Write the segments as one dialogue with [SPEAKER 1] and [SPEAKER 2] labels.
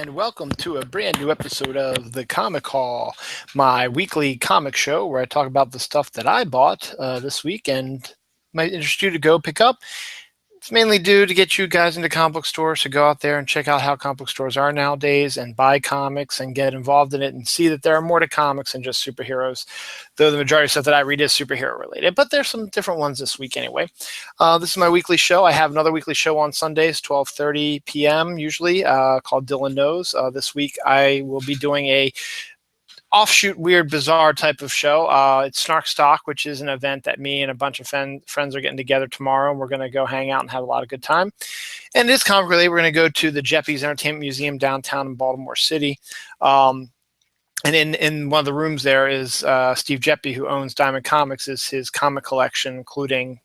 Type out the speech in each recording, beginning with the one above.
[SPEAKER 1] and welcome to a brand new episode of the Comic Haul, my weekly comic show where I talk about the stuff that I bought this week and might interest you to go pick up. It's mainly due to get you guys into comic book stores to go out there and check out how comic book stores are nowadays and buy comics and get involved in it and see that there are more to comics than just superheroes, though the majority of stuff that I read is superhero related, but there's some different ones this week anyway. This is my weekly show. I have another weekly show on Sundays, 12:30 p.m. usually, called Dylan Knows. This week I will be doing a offshoot, weird, bizarre type of show. It's Snark Stock, which is an event that me and a bunch of friends are getting together tomorrow, and we're going to go hang out and have a lot of good time. And it is comic related. We're going to go to the Geppies Entertainment Museum downtown in Baltimore City. And in one of the rooms there is Steve Geppi, who owns Diamond Comics, is his comic collection, including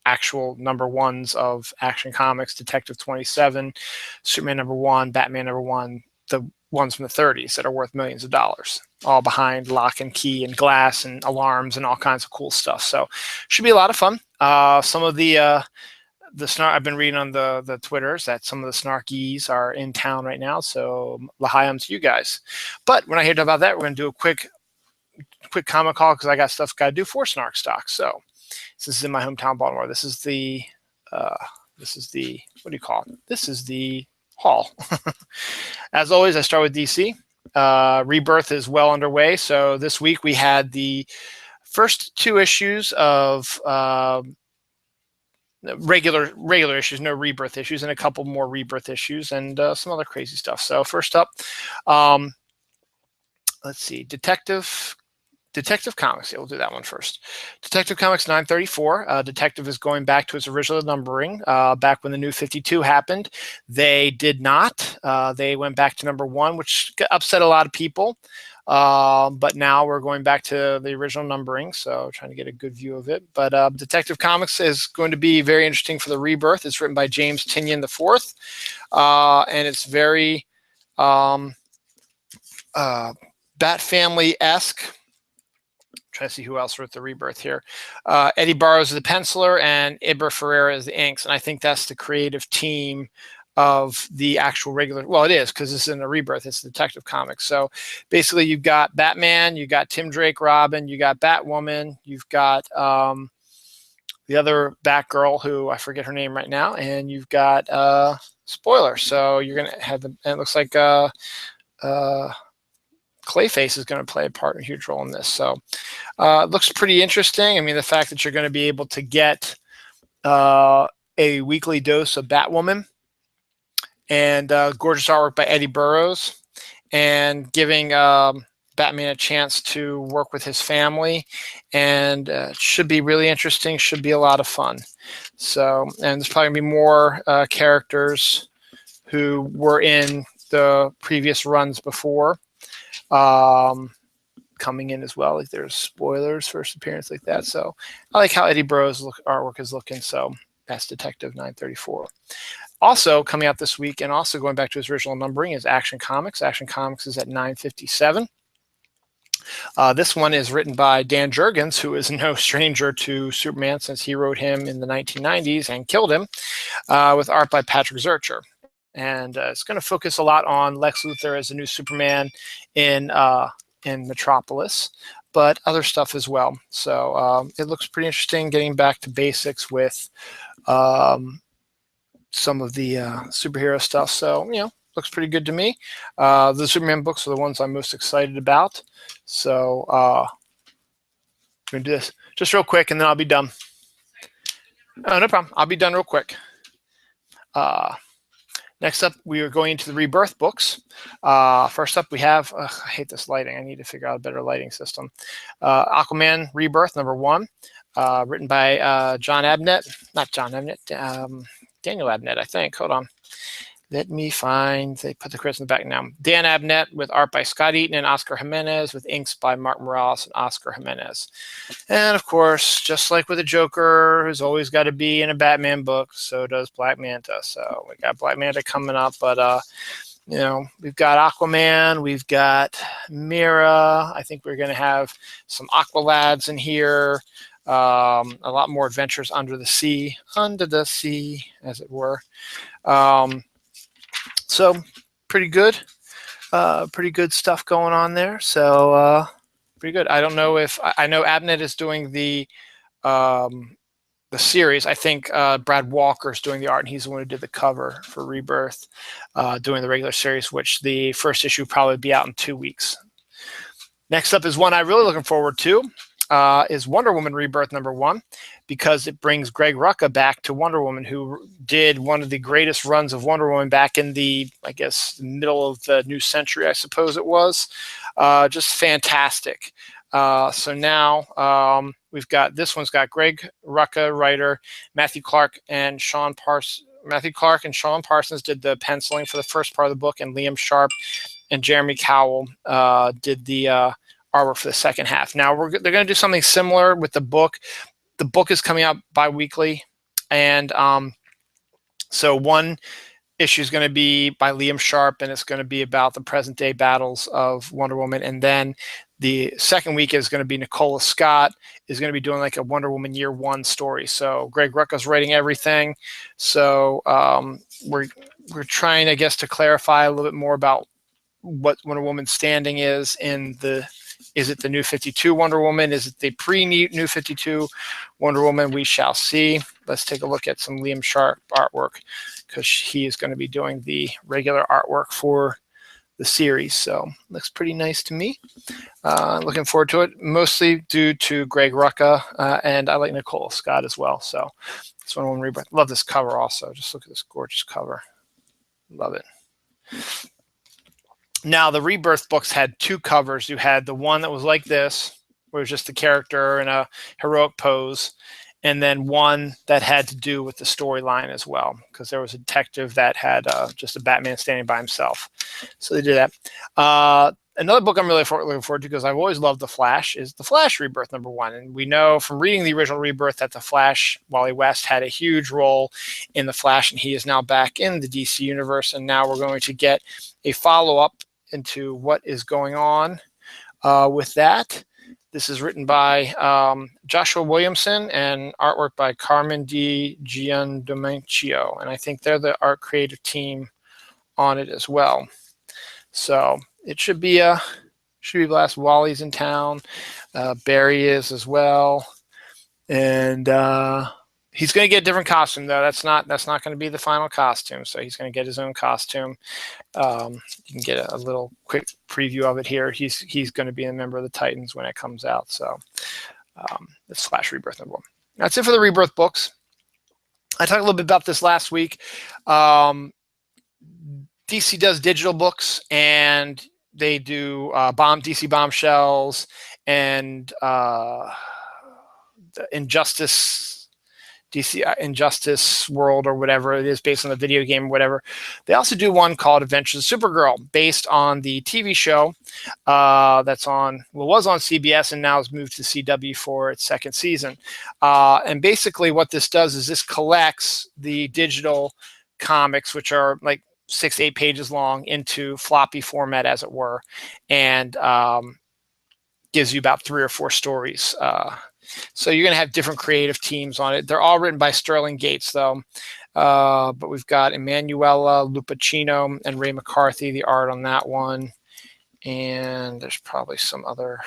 [SPEAKER 1] actual number ones of Action Comics, Detective 27, Superman #1, Batman #1, the ones from the 30s that are worth millions of dollars, all behind lock and key and glass and alarms and all kinds of cool stuff. So should be a lot of fun. Some of the snark I've been reading on the Twitters that some of the snarkies are in town right now. So lahayim to you guys. But we're not here to talk about that. We're going to do a quick comic call because I got stuff got to do for Snark Stock. So this is in my hometown, Baltimore. This is the what do you call it? This is the haul. As always, I start with DC. Rebirth is well underway. So this week we had the first two issues of regular issues, no Rebirth issues, and a couple more Rebirth issues, and some other crazy stuff. So first up, let's see, Detective Comics. Yeah, we'll do that one first. Detective Comics 934. Detective is going back to its original numbering. Back when the New 52 happened, they did not. They went back to #1, which upset a lot of people. But now we're going back to the original numbering, so trying to get a good view of it. But Detective Comics is going to be very interesting for the Rebirth. It's written by James Tynion IV, and it's very Bat Family-esque. Trying to see who else wrote the Rebirth here. Eddie Barrows is the penciler and Iber Ferreira is the inks. And I think that's the creative team of the actual regular. Well, it is because this isn't a Rebirth. It's Detective Comics. So basically you've got Batman, you got Tim Drake Robin, you got Batwoman, you've got the other Batgirl, who I forget her name right now, and you've got spoiler. So you're going to have the, and it looks like Clayface is going to play a huge role in this. So it looks pretty interesting. I mean, the fact that you're going to be able to get a weekly dose of Batwoman and gorgeous artwork by Eddie Burrows, and giving Batman a chance to work with his family, and it should be really interesting, should be a lot of fun. So, and there's probably going to be more characters who were in the previous runs before coming in as well. Like there's spoilers, first appearance, like that. So I like how Eddie Burrows' artwork is looking. So that's Detective 934. Also coming out this week and also going back to his original numbering is Action Comics. Action Comics is at 957. This one is written by Dan Jurgens, who is no stranger to Superman since he wrote him in the 1990s and killed him, with art by Patrick Zurcher. And it's going to focus a lot on Lex Luthor as a new Superman in Metropolis, but other stuff as well. So it looks pretty interesting, getting back to basics with some of the superhero stuff. So, you know, looks pretty good to me. The Superman books are the ones I'm most excited about. So I'm going to do this just real quick, and then I'll be done. Oh, no problem. I'll be done real quick. Next up, we are going into the Rebirth books. First up, we have, I hate this lighting. I need to figure out a better lighting system. Aquaman Rebirth #1, written by John Abnett. Not John Abnett, Daniel Abnett, I think. Hold on. Let me find, they put the credits in the back now. Dan Abnett with art by Scott Eaton and Oscar Jimenez, with inks by Mark Morales and Oscar Jimenez. And of course, just like with the Joker, who's always got to be in a Batman book, so does Black Manta. So we got Black Manta coming up, but you know, we've got Aquaman, we've got Mira. I think we're going to have some Aqualads in here. A lot more adventures under the sea, as it were. So pretty good. Pretty good stuff going on there. So pretty good. I don't know if I know Abnett is doing the series. I think Brad Walker's doing the art, and he's the one who did the cover for Rebirth, doing the regular series, which the first issue will probably be out in 2 weeks. Next up is one I'm really looking forward to, is Wonder Woman Rebirth #1, because it brings Greg Rucka back to Wonder Woman, who did one of the greatest runs of Wonder Woman back in the, I guess, middle of the new century, I suppose it was. Just fantastic. So now we've got, this one's got Greg Rucka, writer, Matthew Clark and Sean Parsons did the penciling for the first part of the book, and Liam Sharp and Jeremy Cowell did the artwork for the second half. Now they're going to do something similar with the book. The book is coming out bi-weekly, and so one issue is going to be by Liam Sharp, and it's going to be about the present day battles of Wonder Woman, and then the second week is going to be Nicola Scott is going to be doing like a Wonder Woman Year One story. So Greg Rucka's writing everything. So we're trying, I guess, to clarify a little bit more about what Wonder Woman's standing is in the. Is it the New 52 Wonder Woman? Is it the pre-New 52 Wonder Woman? We shall see. Let's take a look at some Liam Sharp artwork, because he is going to be doing the regular artwork for the series. So looks pretty nice to me. Looking forward to it, mostly due to Greg Rucka, and I like Nicola Scott as well. So this one, Rebirth. Love this cover also. Just look at this gorgeous cover. Love it. Now, the Rebirth books had 2 covers. You had the one that was like this, where it was just the character in a heroic pose, and then one that had to do with the storyline as well, because there was a detective that had just a Batman standing by himself. So they did that. Another book I'm really looking forward to, because I've always loved The Flash, is The Flash Rebirth #1. And we know from reading the original Rebirth that The Flash, Wally West, had a huge role in The Flash, and he is now back in the DC universe. And now we're going to get a follow-up into what is going on with that. This is written by Joshua Williamson and artwork by Carmen Di Giandomenico, and I think they're the art creative team on it as well. So it should be a blast. Wally's in town, Barry is as well, and he's going to get a different costume though. That's not going to be the final costume. So he's going to get his own costume. You can get a little quick preview of it here. He's going to be a member of the Titans when it comes out. So it's Flash Rebirth #1. That's it for the Rebirth books. I talked a little bit about this last week. DC does digital books, and they do DC Bombshells and Injustice. DC Injustice World, or whatever it is, based on the video game or whatever. They also do one called Adventures of Supergirl, based on the TV show that's on, well, was on CBS and now has moved to CW for its 2nd season. And basically what this does is this collects the digital comics, which are like 6 to 8 pages long, into floppy format, as it were, and gives you about 3 or 4 stories. So you're going to have different creative teams on it. They're all written by Sterling Gates, though. But we've got Emanuela Lupacchino and Ray McCarthy, the art on that one. And there's probably some other.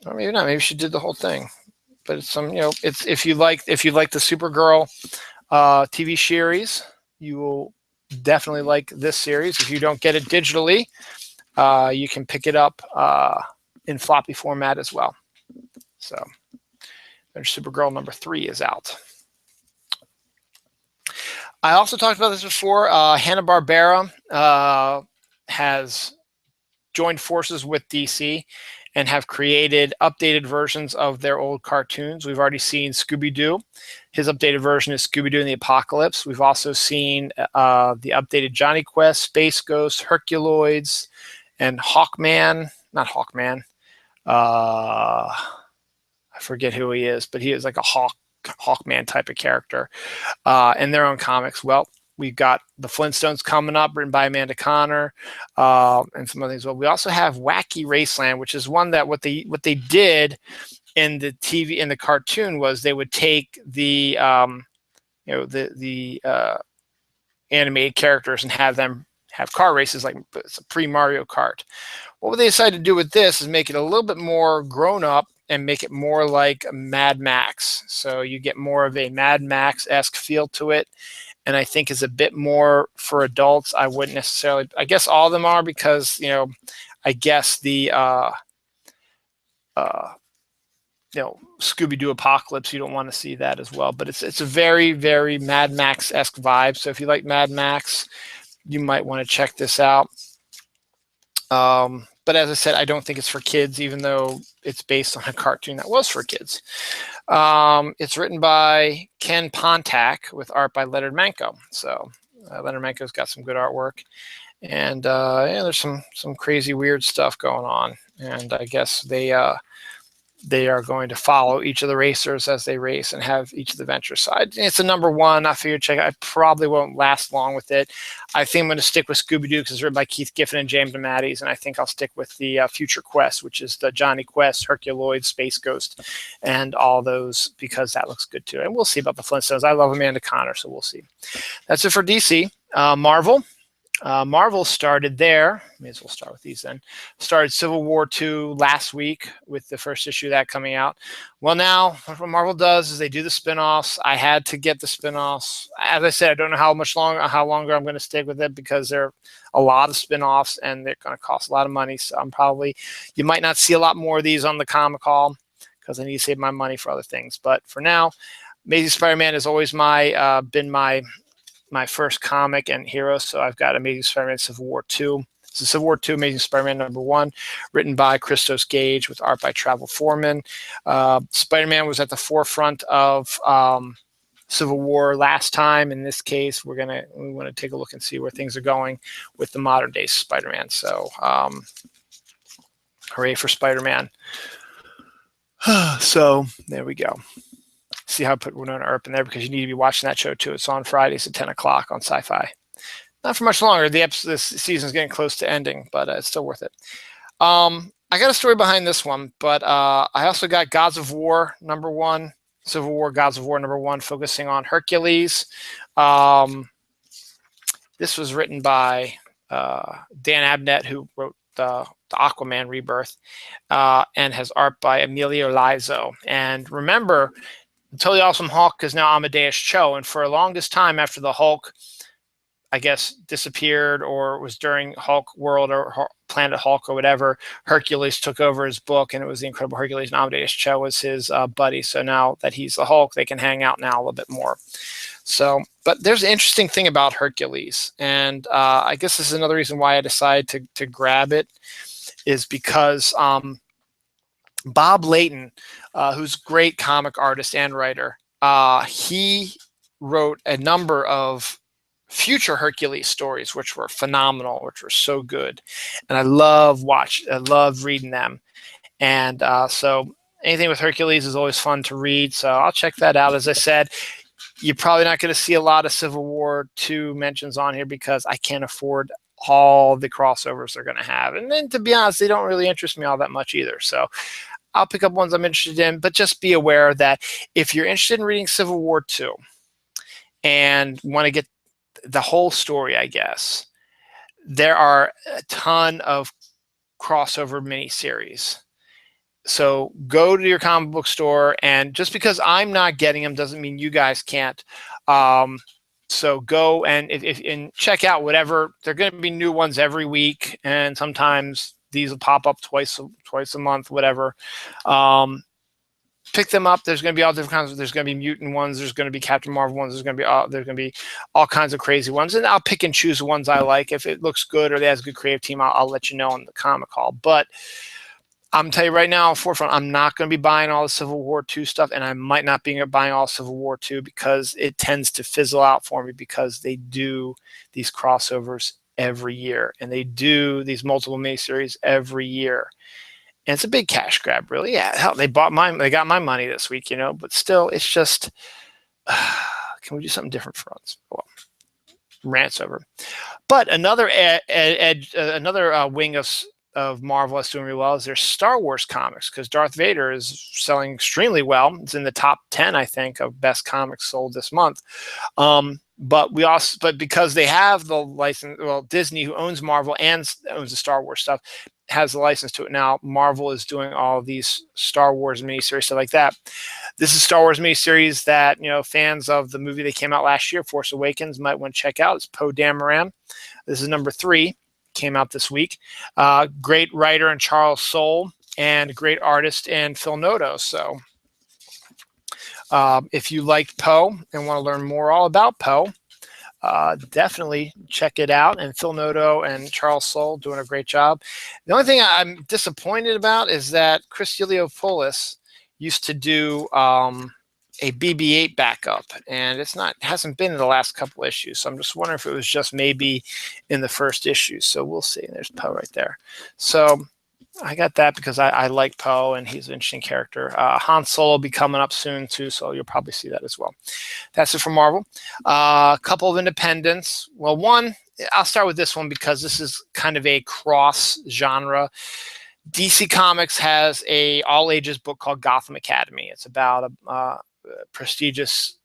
[SPEAKER 1] Or maybe not. Maybe she did the whole thing. But it's some, it's if you like the Supergirl TV series, you will definitely like this series. If you don't get it digitally, you can pick it up in floppy format as well. So Supergirl #3 is out. I also talked about this before. Hanna-Barbera has joined forces with DC and have created updated versions of their old cartoons. We've already seen Scooby-Doo. His updated version is Scooby-Doo and the Apocalypse. We've also seen the updated Johnny Quest, Space Ghost, Herculoids, and Hawkman. Not Hawkman. I forget who he is, but he is like a Hawkman type of character in their own comics. Well, we've got the Flintstones coming up, written by Amanda Connor, and some other things. Well, we also have Wacky Raceland, which is one that what they did in the TV, in the cartoon, was they would take the animated characters and have them have car races like it's a pre-Mario Kart. What they decided to do with this is make it a little bit more grown up and make it more like Mad Max. So you get more of a Mad Max-esque feel to it, and I think is a bit more for adults. I wouldn't necessarily, I guess all of them are, because, you know, I guess the Scooby-Doo Apocalypse, you don't want to see that as well. But it's a very, very Mad Max-esque vibe. So if you like Mad Max, you might want to check this out. But as I said, I don't think it's for kids, even though it's based on a cartoon that was for kids. It's written by Ken Pontac with art by Leonard Manco. So Leonard Manco's got some good artwork. And yeah, there's some crazy weird stuff going on. And I guess they are going to follow each of the racers as they race and have each of the ventures. So it's a #1. I figured check it. I probably won't last long with it. I think I'm going to stick with Scooby-Doo because it's written by Keith Giffen and James DeMatteis, and I think I'll stick with the Future Quest, which is the Johnny Quest, Herculoid, Space Ghost, and all those, because that looks good too. And we'll see about the Flintstones. I love Amanda Connor, so we'll see. That's it for DC. Marvel. Marvel started there. May as well start with these then. Started Civil War II last week with the first issue of that coming out. Well, now what Marvel does is they do the spinoffs. I had to get the spinoffs. As I said, I don't know how longer I'm going to stick with it, because there are a lot of spinoffs and they're going to cost a lot of money. So you might not see a lot more of these on the Comic Haul, because I need to save my money for other things. But for now, Amazing Spider-Man has always been my first comic and hero. So I've got Amazing Spider-Man Civil War II. This is Civil War II, Amazing Spider-Man #1, written by Christos Gage with art by Travel Foreman. Spider-Man was at the forefront of Civil War last time. In this case, we want to take a look and see where things are going with the modern day Spider-Man. So hooray for Spider-Man. So there we go. See how I put Winona Earp in there, because you need to be watching that show too. It's on Fridays at 10 o'clock on Sci-Fi. Not for much longer. This season's getting close to ending, but it's still worth it. I got a story behind this one, but I also got Gods of War #1, Civil War Gods of War #1, focusing on Hercules. This was written by Dan Abnett, who wrote the Aquaman Rebirth, and has art by Emilio Lizo. And remember, the Totally Awesome Hulk is now Amadeus Cho, and for the longest time after the Hulk, I guess, disappeared, or was during Hulk World or Planet Hulk or whatever, Hercules took over his book, and it was the Incredible Hercules, and Amadeus Cho was his buddy. So now that he's the Hulk, they can hang out now a little bit more. So, but there's an interesting thing about Hercules, and I guess this is another reason why I decided to grab it, is because Bob Layton, who's a great comic artist and writer, he wrote a number of future Hercules stories, which were phenomenal, which were so good, and I love reading them. And so anything with Hercules is always fun to read. So I'll check that out. As I said, you're probably not going to see a lot of Civil War II mentions on here, because I can't afford all the crossovers they're going to have. And then, to be honest, they don't really interest me all that much either. So I'll pick up ones I'm interested in, but just be aware that if you're interested in reading Civil War II and want to get the whole story, I guess, there are a ton of crossover miniseries. So go to your comic book store, and just because I'm not getting them doesn't mean you guys can't. So go and check out whatever. There are going to be new ones every week, and sometimes these will pop up twice a month, whatever. Pick them up. There's going to be all different kinds. There's going to be mutant ones. There's going to be Captain Marvel ones. There's going to be all kinds of crazy ones, and I'll pick and choose the ones I like. If it looks good or they has a good creative team, I'll let you know on the Comic Haul. But I'm telling you right now, forefront, I'm not going to be buying all the Civil War II stuff, and I might not be buying all Civil War II, because it tends to fizzle out for me, because they do these crossovers every year, and they do these multiple miniseries every year, and it's a big cash grab, really. Yeah, hell, they got my money this week, you know. But still, it's just, can we do something different for us? Well, rants over. But another wing of Marvel that's doing really well is their Star Wars comics, because Darth Vader is selling extremely well. It's in the top 10, I think, of best comics sold this month. But because they have the license, well, Disney, who owns Marvel and owns the Star Wars stuff, has the license to it now. Marvel is doing all of these Star Wars miniseries, stuff like that. This is Star Wars miniseries that, fans of the movie that came out last year, Force Awakens, might want to check out. It's Poe Dameron. This is number 3, came out this week. Great writer in Charles Soule and great artist in Phil Noto. So if you liked Poe and want to learn more all about Poe, definitely check it out. And Phil Noto and Charles Soule doing a great job. The only thing I'm disappointed about is that Chris Eliopoulos used to do a BB-8 backup, and it hasn't been in the last couple issues. So I'm just wondering if it was just maybe in the first issue. So we'll see. There's Poe right there. So I got that because I like Poe, and he's an interesting character. Han Solo will be coming up soon too, so you'll probably see that as well. That's it for Marvel. A couple of independents. Well, one, I'll start with this one because this is kind of a cross genre. DC Comics has a all-ages book called Gotham Academy. It's about a prestigious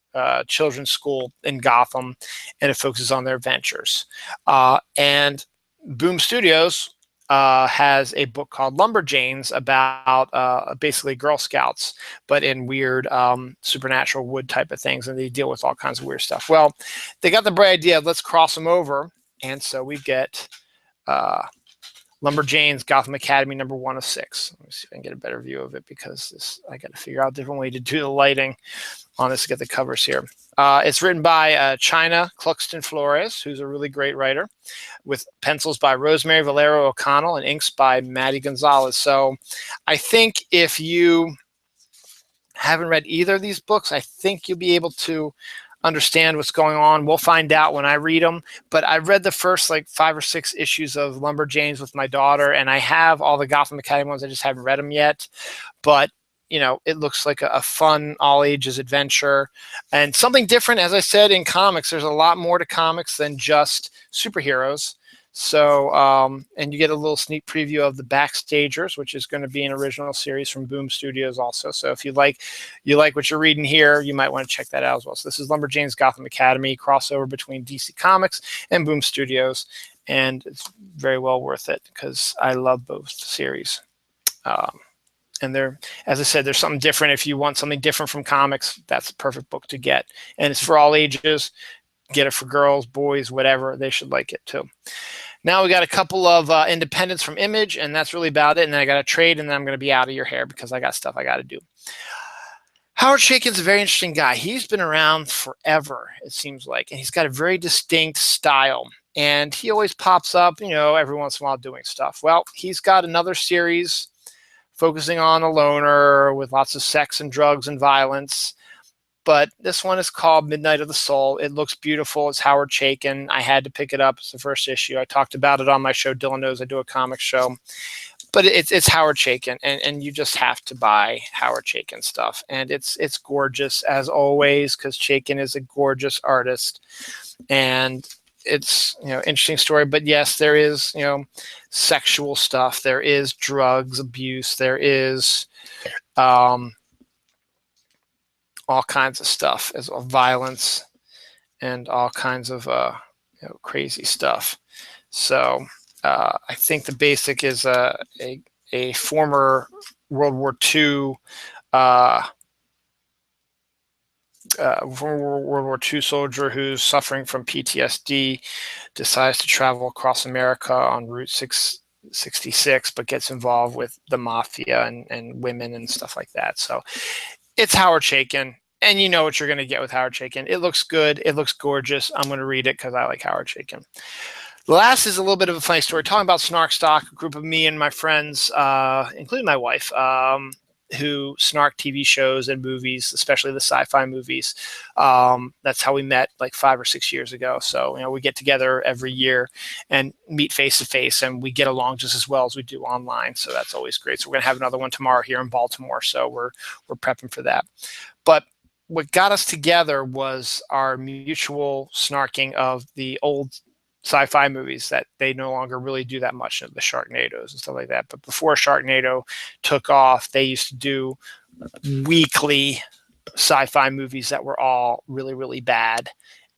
[SPEAKER 1] children's school in Gotham, and it focuses on their adventures. And Boom Studios has a book called Lumberjanes about basically Girl Scouts, but in weird supernatural wood type of things, and they deal with all kinds of weird stuff. Well, they got the bright idea of let's cross them over, and so we get Lumberjanes Gotham Academy number 1 of 6. Let me see if I can get a better view of it because I got to figure out a different way to do the lighting on this to get the covers here. It's written by China Cluxton Flores, who's a really great writer, with pencils by Rosemary Valero O'Connell and inks by Maddie Gonzalez. So I think if you haven't read either of these books, I think you'll be able to understand what's going on. We'll find out when I read them. But I read the first 5 or 6 issues of Lumberjanes with my daughter, and I have all the Gotham Academy ones. I just haven't read them yet. But it looks like a fun all-ages adventure and something different. As I said, in comics, there's a lot more to comics than just superheroes. So, and you get a little sneak preview of the Backstagers, which is going to be an original series from Boom Studios also. So if you like what you're reading here, you might want to check that out as well. So this is Lumberjanes Gotham Academy, crossover between DC Comics and Boom Studios. And it's very well worth it because I love both series. And as I said, there's something different. If you want something different from comics, that's the perfect book to get. And it's for all ages. Get it for girls, boys, whatever. They should like it too. Now we got a couple of independents from Image, and that's really about it. And then I got a trade, and then I'm going to be out of your hair because I got stuff I got to do. Howard Chaykin's a very interesting guy. He's been around forever, it seems like, and he's got a very distinct style. And he always pops up, every once in a while doing stuff. Well, he's got another series focusing on a loner with lots of sex and drugs and violence. But this one is called Midnight of the Soul. It looks beautiful. It's Howard Chaykin. I had to pick it up. It's the first issue. I talked about it on my show. Dylan knows I do a comic show. But it's Howard Chaykin, and you just have to buy Howard Chaykin stuff. And it's gorgeous, as always, because Chaykin is a gorgeous artist. And it's interesting story, but yes, there is sexual stuff, there is drugs abuse, there is all kinds of stuff, as well, violence and all kinds of crazy stuff. So I think the basic is a former World War II soldier who's suffering from PTSD decides to travel across America on Route 666, but gets involved with the mafia and women and stuff like that. So it's Howard Chaykin, and you know what you're going to get with Howard Chaykin. It looks good. It looks gorgeous. I'm going to read it because I like Howard Chaykin. The last is a little bit of a funny story. Talking about Snark Stock, a group of me and my friends, including my wife, who snark TV shows and movies, especially the sci-fi movies. That's how we met 5 or 6 years ago. So, we get together every year and meet face to face, and we get along just as well as we do online. So that's always great. So we're going to have another one tomorrow here in Baltimore. So we're prepping for that. But what got us together was our mutual snarking of the old sci-fi movies that they no longer really do that much, the Sharknadoes and stuff like that. But before Sharknado took off, they used to do weekly sci-fi movies that were all really, really bad.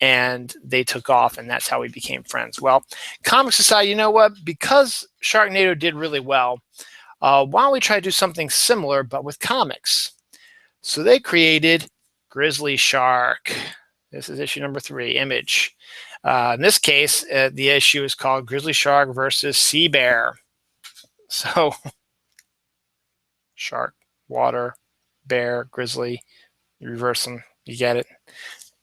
[SPEAKER 1] and they took off, and that's how we became friends. Well, comics decided, you know what, because Sharknado did really well, why don't we try to do something similar but with comics? So they created Grizzly Shark. This is issue number 3, Image. In this case, the issue is called Grizzly Shark versus Sea Bear. So shark, water, bear, grizzly, you reverse them, you get it.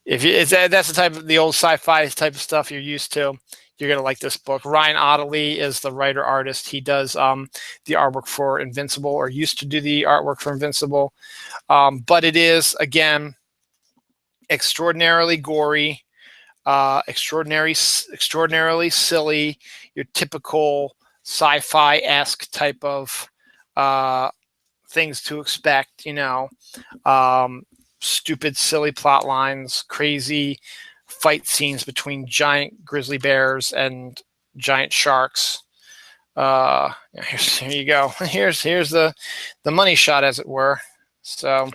[SPEAKER 1] If that's the type of the old sci-fi type of stuff you're used to, you're gonna like this book. Ryan Ottley is the writer artist. He does the artwork for Invincible, or used to do the artwork for Invincible. But it is, again, extraordinarily gory, extraordinarily silly, your typical sci-fi-esque type of things to expect, you know. Stupid, silly plot lines, crazy fight scenes between giant grizzly bears and giant sharks. Here you go. Here's the money shot, as it were. So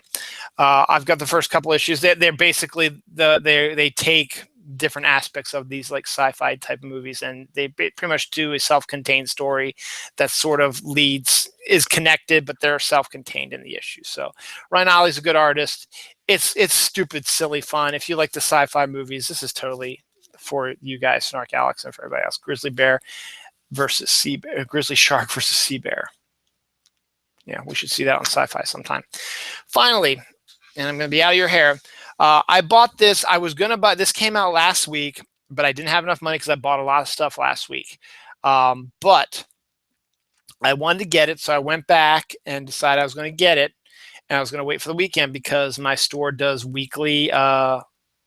[SPEAKER 1] I've got the first couple issues. They're basically they take different aspects of these like sci-fi type of movies, and they pretty much do a self-contained story that sort of is connected, but they're self-contained in the issue. So Ryan Otley's a good artist. It's stupid, silly fun. If you like the sci-fi movies, this is totally for you guys, Snark Alex, and for everybody else. Grizzly Shark versus Sea Bear. Yeah, we should see that on Sci-Fi sometime. Finally, and I'm going to be out of your hair, I bought this. I was going to buy this. Came out last week, but I didn't have enough money because I bought a lot of stuff last week. But I wanted to get it, so I went back and decided I was going to get it, and I was going to wait for the weekend because my store does weekly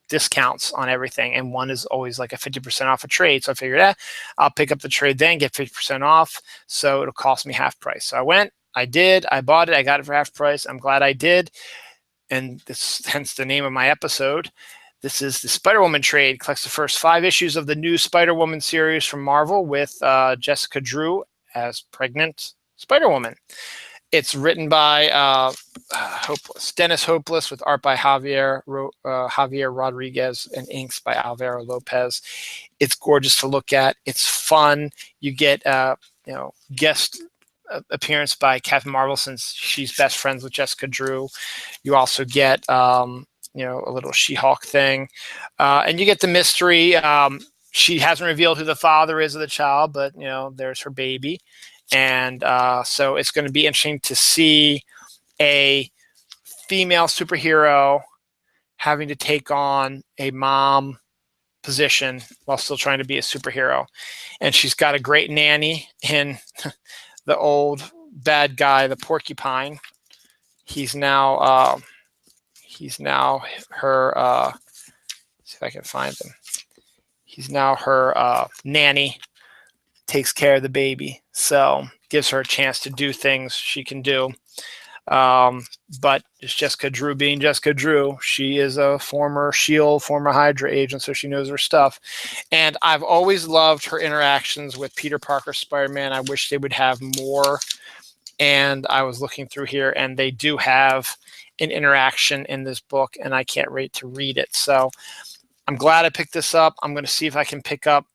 [SPEAKER 1] discounts on everything, and one is always like a 50% off a trade. So I figured, I'll pick up the trade then, get 50% off, so it'll cost me half price. So I went, I did, I bought it, I got it for half price. I'm glad I did, and this hence the name of my episode. This is the Spider-Woman trade. Collects the first 5 issues of the new Spider-Woman series from Marvel with Jessica Drew as pregnant Spider-Woman. It's written by Dennis Hopeless, with art by Javier Rodriguez and inks by Alvaro Lopez. It's gorgeous to look at. It's fun. You get guest appearance by Captain Marvel, since she's best friends with Jessica Drew. You also get a little She-Hulk thing, and you get the mystery. She hasn't revealed who the father is of the child, but there's her baby. And so it's going to be interesting to see a female superhero having to take on a mom position while still trying to be a superhero. And she's got a great nanny in the old bad guy, the Porcupine. He's now her, see if I can find him. He's now her nanny. Takes care of the baby, so gives her a chance to do things she can do. But it's Jessica Drew being Jessica Drew. She is a former S.H.I.E.L.D., former Hydra agent, so she knows her stuff. And I've always loved her interactions with Peter Parker, Spider-Man. I wish they would have more. And I was looking through here, and they do have an interaction in this book, and I can't wait to read it. So I'm glad I picked this up. I'm going to see if I can pick up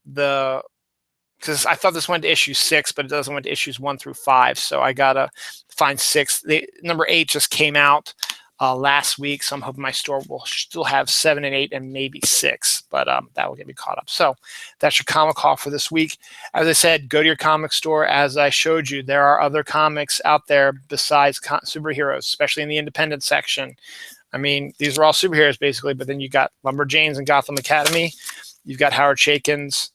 [SPEAKER 1] because I thought this went to issue 6, but it doesn't went to issues 1 through 5. So I got to find 6. Number 8 just came out last week. So I'm hoping my store will still have 7 and 8 and maybe 6. But that will get me caught up. So that's your comic haul for this week. As I said, go to your comic store. As I showed you, there are other comics out there besides superheroes, especially in the independent section. I mean, these are all superheroes basically. But then you got Lumberjanes and Gotham Academy. You've got Howard Chaykin's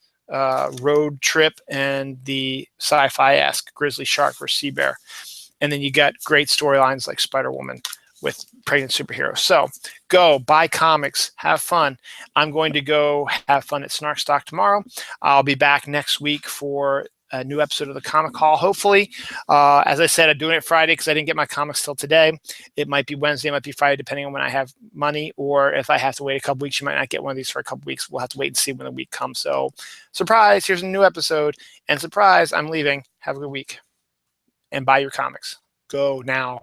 [SPEAKER 1] Road Trip and the sci-fi-esque Grizzly Shark versus Sea Bear. And then you got great storylines like Spider-Woman with pregnant superheroes. So go buy comics, have fun. I'm going to go have fun at Snark Stock tomorrow. I'll be back next week for a new episode of the Comic Haul, hopefully. As I said, I'm doing it Friday because I didn't get my comics till today. It might be Wednesday, it might be Friday, depending on when I have money, or if I have to wait a couple weeks, you might not get one of these for a couple weeks. We'll have to wait and see when the week comes. So surprise, here's a new episode, and surprise, I'm leaving. Have a good week, and buy your comics. Go now.